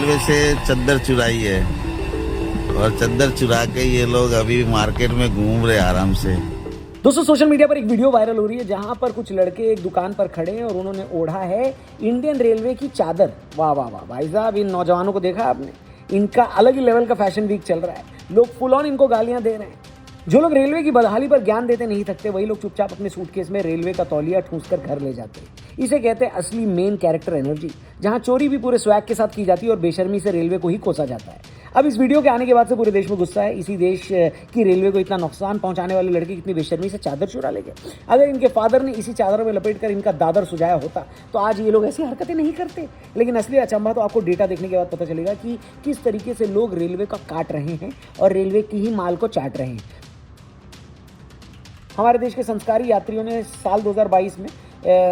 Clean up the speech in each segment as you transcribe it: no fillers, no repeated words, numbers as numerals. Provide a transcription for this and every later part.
Railway से चद्दर चुराई है और चद्दर चुरा के ये लोग अभी मार्केट में घूम रहे आराम से। दोस्तों सोशल मीडिया पर एक वीडियो वायरल हो रही है जहां पर कुछ लड़के एक दुकान पर खड़े हैं और उन्होंने ओढ़ा है इंडियन रेलवे की चादर। वाह वाह वाह भाई साहब, इन नौजवानों को देखा आपने? इनका अलग ही लेवल का फैशन वीक चल रहा है। लोग फुल ऑन इनको गालियां दे रहे हैं। जो लोग रेलवे की बदहाली पर ज्ञान देते नहीं थकते, वही लोग चुपचाप अपने सूटकेस में रेलवे का तौलिया ठूंस कर घर ले जाते हैं। इसे कहते हैं असली मेन कैरेक्टर एनर्जी, जहां चोरी भी पूरे स्वैग के साथ की जाती है और बेशर्मी से रेलवे को ही कोसा जाता है। अब इस वीडियो के आने के बाद से पूरे देश में गुस्सा है। इसी देश की रेलवे को इतना नुकसान पहुंचाने वाले लड़के कितनी बेशर्मी से चादर चुरा ले गए। अगर इनके फादर ने इसी चादर में लपेट कर इनका दादर सुझाया होता तो आज ये लोग ऐसी हरकतें नहीं करते। लेकिन असली अचंभा तो आपको डेटा देखने के बाद पता चलेगा कि किस तरीके से लोग रेलवे का काट रहे हैं और रेलवे की ही माल को चाट रहे हैं। हमारे देश के संस्कारी यात्रियों ने साल 2022 में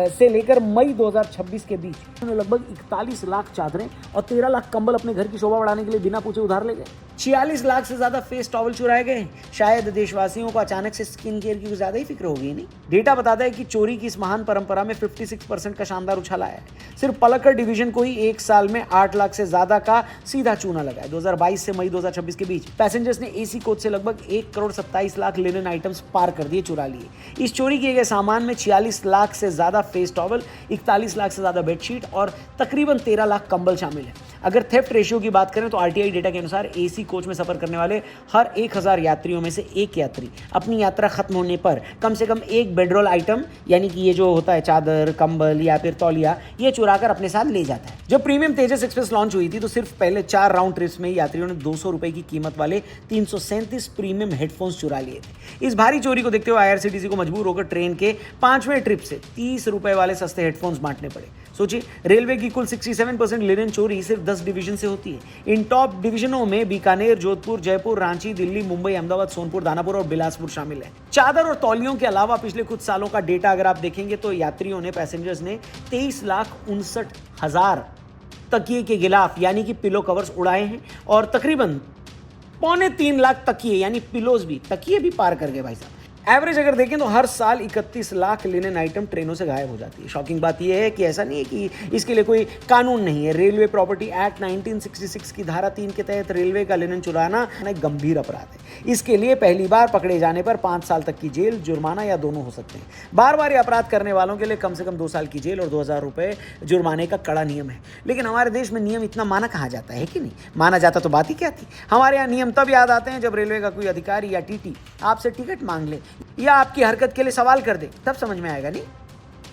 से लेकर मई 2026 के बीच उन्होंने लगभग 41 लाख चादरें और 13 लाख कंबल अपने घर की शोभा बढ़ाने के लिए बिना पूछे उधार ले गए। 46 लाख से ज्यादा फेस टॉवल चुराए गए। शायद देशवासियों को अचानक से स्किन केयर की ज्यादा ही फिक्र हो गई। नहीं, डेटा बताता है कि चोरी की इस महान परंपरा में 56% का शानदार उछाल आया है। सिर्फ पलक्कड़ डिवीजन को ही एक साल में 8 लाख से ज्यादा का सीधा चूना लगा है। 2022 से मई 2026 के बीच पैसेंजर्स ने एसी कोच से लगभग 1 करोड़ 27 लाख लिनन आइटम्स पार कर दिए, चुरा लिए। इस चोरी किए गए सामान में 46 लाख से ज्यादा फेस टॉवल, 41 लाख से ज्यादा बेडशीट और तकरीबन 13 लाख कंबल शामिल है। अगर थेफ्ट रेशियो की बात करें तो आरटीआई डेटा के अनुसार एसी कोच में सफर करने वाले हर 1000 यात्रियों में से एक यात्री अपनी यात्रा खत्म होने पर कम से कम एक बेडरोल आइटम, यानी कि ये जो होता है चादर, कंबल या फिर तौलिया, ये चुराकर अपने साथ ले जाता है। जब प्रीमियम तेजस एक्सप्रेस लॉन्च हुई थी तो सिर्फ पहले 4 राउंड ट्रिप्स में यात्रियों ने 200 रुपए की कीमत वाले 337 प्रीमियम हेडफोन्स चुरा लिए थे। इस भारी चोरी को देखते हुए आईआरसीटीसी को मजबूर होकर ट्रेन के 5वें ट्रिप से 30 रुपए वाले सस्ते हेडफोन्स बांटने पड़े। सोचिए, रेलवे की कुल 67% लिनन चोरी सिर्फ 10 डिवीजन से होती है। इन टॉप डिवीजनों में बीकानेर, जोधपुर, जयपुर, रांची, दिल्ली, मुंबई, अहमदाबाद, सोनपुर, दानापुर और बिलासपुर शामिल है। चादर और तौलियों के अलावा पिछले कुछ सालों का डेटा अगर आप देखेंगे तो यात्रियों ने, पैसेंजर्स ने 23,59,000 तकिए के गिलाफ यानी कि पिलो कवर्स उड़ाए हैं और तकरीबन 2.25 लाख तकिए यानी पिलोज भी, तकिए भी पार कर गए भाई साहब। एवरेज अगर देखें तो हर साल 31 लाख लिनन आइटम ट्रेनों से गायब हो जाती है। शॉकिंग बात यह है कि ऐसा नहीं है कि इसके लिए कोई कानून नहीं है। रेलवे प्रॉपर्टी एक्ट 1966 की धारा 3 के तहत रेलवे का लिनन चुराना एक गंभीर अपराध है। इसके लिए पहली बार पकड़े जाने पर 5 साल तक की जेल, जुर्माना या दोनों हो सकते हैं। बार बार ये अपराध करने वालों के लिए कम से कम 2 साल की जेल और 2000 रुपए जुर्माने का कड़ा नियम है। लेकिन हमारे देश में नियम इतना माना कहा जाता है कि नहीं? माना जाता तो बात ही क्या थी। हमारे यहाँ नियम तब याद आते हैं जब रेलवे का कोई अधिकारी या टीटी आपसे टिकट मांग ले या आपकी हरकत के लिए सवाल कर दे, तब समझ में आएगा। नहीं,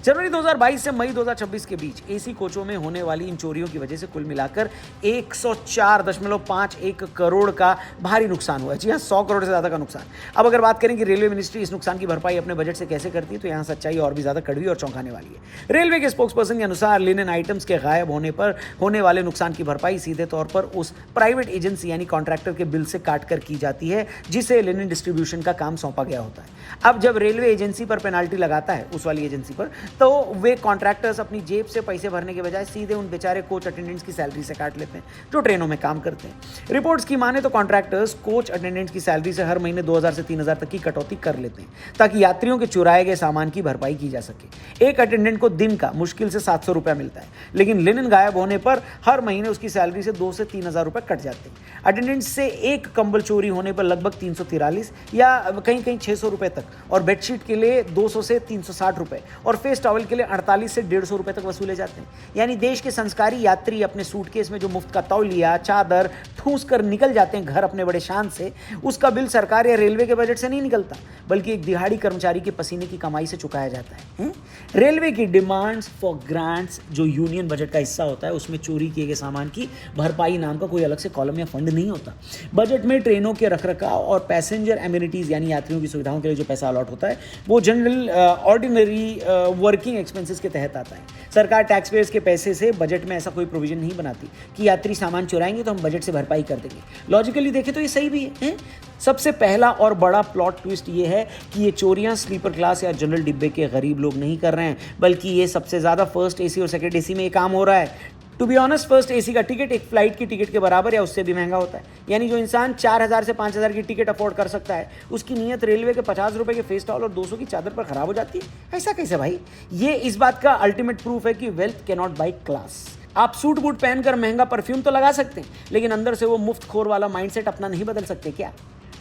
जनवरी 2022 से मई 2026 के बीच एसी कोचों में होने वाली इन चोरियों की वजह से कुल मिलाकर 104.51 करोड़ का भारी नुकसान हुआ है। जी हाँ, 100 करोड़ से ज्यादा का नुकसान। अब अगर बात करें कि रेलवे मिनिस्ट्री इस नुकसान की भरपाई अपने बजट से कैसे करती है तो यहाँ सच्चाई और भी ज्यादा कड़वी और चौंकाने वाली है। रेलवे के स्पोक्सपर्सन के अनुसार लिनन आइटम्स के गायब होने पर होने वाले नुकसान की भरपाई सीधे तौर पर उस प्राइवेट एजेंसी यानी कॉन्ट्रैक्टर के बिल से काट कर की जाती है जिसे लिनन डिस्ट्रीब्यूशन का काम सौंपा गया होता है। अब जब रेलवे एजेंसी पर पेनाल्टी लगाता है, उस वाली एजेंसी पर, तो वे कॉन्ट्रैक्टर्स अपनी जेब से पैसे भरने के बजाय सीधे उन बेचारे कोच अटेंडेंट्स की सैलरी से काट लेते हैं जो ट्रेनों में काम करते हैं। रिपोर्ट्स की माने तो कॉन्ट्रैक्टर्स कोच अटेंडेंट्स की सैलरी से हर महीने 2000 से 3000 तक की कटौती कर लेते हैं ताकि यात्रियों के चुराए गए सामान की भरपाई की जा सके। एक अटेंडेंट को दिन का मुश्किल से 700 रुपया मिलता है, लेकिन लिनन गायब होने पर हर महीने उसकी सैलरी से 2 से 3000 रुपये कट जाते हैं। अटेंडेंट्स से एक कंबल चोरी होने पर लगभग 343 या कहीं कहीं 600 रुपये तक, और बेडशीट के लिए 200 से 360 रुपये और फेस टॉवल के लिए 48 से 150 रुपए तक वसूले जाते हैं। यानी देश के संस्कारी यात्री अपने सूटकेस में जो मुफ्त का तौलिया, चादर ठूस कर निकल जाते हैं घर अपने बड़े शान से, उसका बिल सरकार या रेलवे के बजट से नहीं निकलता बल्कि एक दिहाड़ी कर्मचारी के पसीने की कमाई से चुकाया जाता है। रेलवे की डिमांड्स फॉर ग्रांट्स, जो यूनियन बजट का हिस्सा होता है, उसमें चोरी किए गए सामान की भरपाई नाम का कोई अलग से कॉलम या फंड नहीं होता। बजट में ट्रेनों के रखरखाव और पैसेंजर एमिनिटीज यानी यात्रियों की सुविधाओं के लिए जो पैसा अलॉट होता है वो जनरल ऑर्डिनरी वर्किंग एक्सपेंसेस के तहत आता है। सरकार टैक्स पेयर्स के पैसे से बजट में ऐसा कोई प्रोविजन नहीं बनाती कि यात्री सामान चुराएंगे तो हम बजट से भरपाई कर देंगे। लॉजिकली देखें तो ये सही भी है। सबसे पहला और बड़ा प्लॉट ट्विस्ट ये है कि ये चोरियां स्लीपर क्लास या जनरल डिब्बे के गरीब लोग नहीं कर रहे हैं, बल्कि ये सबसे ज्यादा फर्स्ट एसी और सेकंड एसी में ये काम हो रहा है। To be honest, first AC का टिकट एक फ्लाइट की टिकट के बराबर या उससे भी महंगा होता है। यानी जो इंसान 4000 से 5000 की टिकट अफोर्ड कर सकता है, उसकी नीयत रेलवे के 50 रुपए के फेस टॉवल और 200 की चादर पर खराब हो जाती है। ऐसा कैसे भाई? ये इस बात का अल्टीमेट प्रूफ है कि वेल्थ कैनॉट बाय क्लास। आप सूट बूट पहनकर महंगा परफ्यूम तो लगा सकते हैं, लेकिन अंदर से वो मुफ्त खोर वाला माइंडसेट अपना नहीं बदल सकते क्या?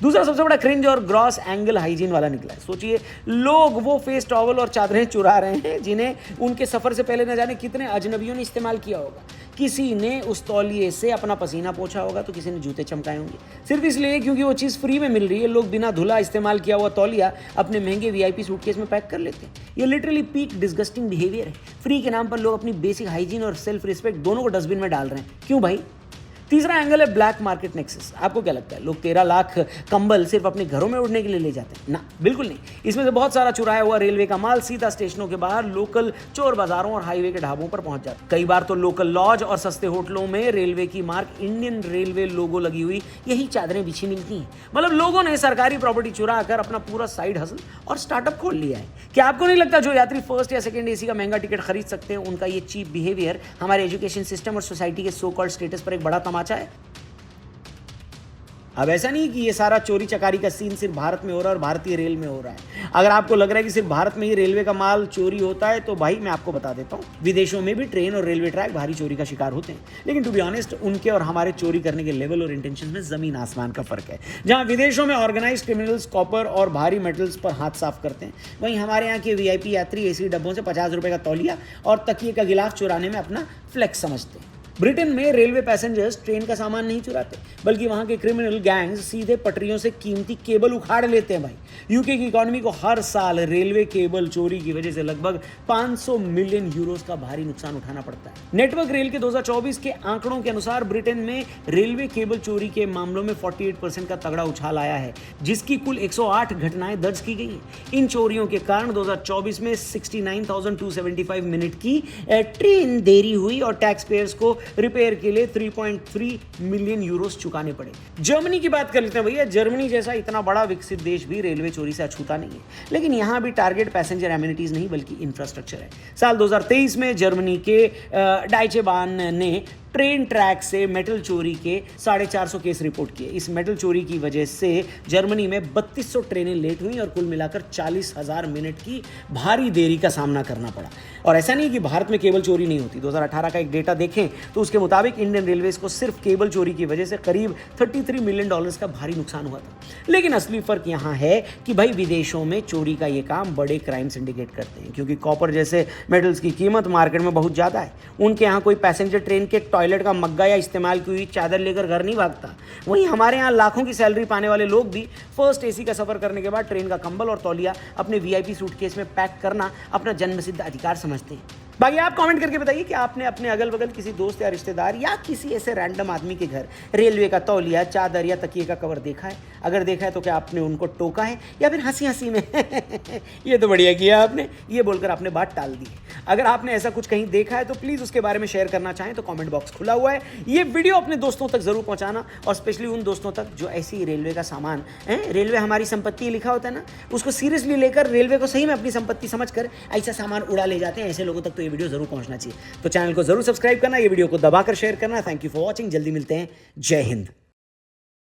दूसरा सबसे बड़ा क्रिंज और ग्रॉस एंगल हाइजीन वाला निकला है। सोचिए, लोग वो फेस टॉवल और चादरें चुरा रहे हैं जिन्हें उनके सफर से पहले न जाने कितने अजनबियों ने इस्तेमाल किया होगा। किसी ने उस तौलिए से अपना पसीना पोंछा होगा तो किसी ने जूते चमकाए होंगे, सिर्फ इसलिए क्योंकि वो चीज़ फ्री में मिल रही है। लोग बिना धुला इस्तेमाल किया हुआ तौलिया अपने महंगे वीआईपी सूटकेस में पैक कर लेते हैं। ये लिटरली पीक डिस्गस्टिंग बिहेवियर है। फ्री के नाम पर लोग अपनी बेसिक हाइजीन और सेल्फ रिस्पेक्ट दोनों को डस्टबिन में डाल रहे हैं। क्यों भाई? तीसरा एंगल है ब्लैक मार्केट नेक्सस। आपको क्या लगता है लोग 13 लाख कंबल सिर्फ अपने घरों में उड़ने के लिए ले जाते हैं? ना, बिल्कुल नहीं। इसमें से बहुत सारा चुराया हुआ रेलवे का माल सीधा स्टेशनों के बाहर लोकल चोर बाजारों और हाईवे के ढाबों पर पहुंच जाता है। कई बार तो लोकल लॉज और सस्ते होटलों में रेलवे की मार्क इंडियन रेलवे लोगो लगी हुई यही चादरें बिछी मिलती हैं। मतलब लोगों ने सरकारी प्रॉपर्टी चुरा कर अपना पूरा साइड हसल और स्टार्टअप खोल लिया है। क्या आपको नहीं लगता जो यात्री फर्स्ट या सेकंड एसी का महंगा टिकट खरीद सकते हैं, उनका ये चीप बिहेवियर हमारे एजुकेशन सिस्टम और सोसाइटी के सो कॉल्ड स्टेटस पर एक बड़ा तमाचा है? अब ऐसा नहीं कि ये सारा चोरी चकारी का सीन सिर्फ भारत में हो रहा है और भारतीय रेल में हो रहा है। अगर आपको लग रहा है कि सिर्फ भारत में ही रेलवे का माल चोरी होता है तो भाई मैं आपको बता देता हूँ, विदेशों में भी ट्रेन और रेलवे ट्रैक भारी चोरी का शिकार होते हैं। लेकिन टू बी ऑनेस्ट, उनके और हमारे चोरी करने के लेवल और इंटेंशन में जमीन आसमान का फर्क है। जहाँ विदेशों में ऑर्गेनाइज क्रिमिनल्स कॉपर और भारी मेटल्स पर हाथ साफ करते हैं, वहीं हमारे यहाँ के वीआईपी यात्री एसी डब्बों से 50 रुपये का तौलिया और तकिए का गिलाफ चुराने में अपना फ्लेक्स समझते हैं। ब्रिटेन में रेलवे पैसेंजर्स ट्रेन का सामान नहीं चुराते, बल्कि वहां के क्रिमिनल गैंग्स सीधे पटरियों से कीमती केबल उखाड़ लेते हैं। भाई, यूके की इकोनॉमी को हर साल रेलवे केबल चोरी की वजह से लगभग 500 मिलियन यूरोस का भारी नुकसान उठाना पड़ता है। नेटवर्क रेल के 2024 के आंकड़ों के अनुसार ब्रिटेन में रेलवे केबल चोरी के मामलों में 48% का तगड़ा उछाल आया है, जिसकी कुल 108 घटनाएं दर्ज की गई हैं। इन चोरियों के कारण 2024 में 69,275 मिनट की ट्रेन देरी हुई और टैक्स पेयर्स को रिपेयर के लिए 3.3 मिलियन यूरोस चुकाने पड़े। जर्मनी की बात कर लेते हैं भैया। जर्मनी जैसा इतना बड़ा विकसित देश भी रेलवे चोरी से अछूता नहीं है, लेकिन यहां भी टारगेट पैसेंजर एमिनिटीज नहीं बल्कि इंफ्रास्ट्रक्चर है। साल 2023 में जर्मनी के डाइचे बाहन ने ट्रेन ट्रैक से मेटल चोरी के 450 केस रिपोर्ट किए। इस मेटल चोरी की वजह से जर्मनी में 3200 ट्रेनें लेट हुई और कुल मिलाकर 40,000 मिनट की भारी देरी का सामना करना पड़ा। और ऐसा नहीं कि भारत में केबल चोरी नहीं होती। 2018 का एक डेटा देखें तो उसके मुताबिक इंडियन रेलवेज को सिर्फ केबल चोरी की वजह से करीब $33 मिलियन का भारी नुकसान हुआ था। लेकिन असली फर्क यहाँ है कि भाई विदेशों में चोरी का ये काम बड़े क्राइम सिंडिकेट करते हैं, क्योंकि कॉपर जैसे मेटल्स की कीमत मार्केट में बहुत ज़्यादा है। उनके यहाँ कोई पैसेंजर ट्रेन के टॉयलेट का मग्गा या इस्तेमाल की हुई चादर लेकर घर नहीं भागता। वहीं हमारे यहाँ लाखों की सैलरी पाने वाले लोग भी फर्स्ट एसी का सफर करने के बाद ट्रेन का कंबल और तौलिया अपने वीआईपी सूटकेस में पैक करना अपना जन्मसिद्ध अधिकार समझते हैं। बाकी आप कमेंट करके बताइए कि आपने अपने अगल बगल किसी दोस्त या रिश्तेदार या किसी ऐसे रैंडम आदमी के घर रेलवे का तौलिया, चादर या तकिए का कवर देखा है? अगर देखा है तो क्या आपने उनको टोका है या फिर हंसी हंसी में ये तो बढ़िया किया आपने, ये बोलकर आपने बात टाल दी? अगर आपने ऐसा कुछ कहीं देखा है तो प्लीज़ उसके बारे में शेयर करना चाहें तो कमेंट बॉक्स खुला हुआ है। ये वीडियो अपने दोस्तों तक जरूर पहुंचाना, और स्पेशली उन दोस्तों तक जो ऐसी ही रेलवे का सामान रेलवे हमारी संपत्ति लिखा होता है ना, उसको सीरियसली लेकर रेलवे को सही में अपनी संपत्ति समझकर ऐसा सामान उड़ा ले जाते हैं। ऐसे लोगों तक तो ये वीडियो जरूर पहुंचना चाहिए। तो चैनल को जरूर सब्सक्राइब करना, ये वीडियो को दबाकर शेयर करना। Thank you for watching. जल्दी मिलते हैं। जय हिंद।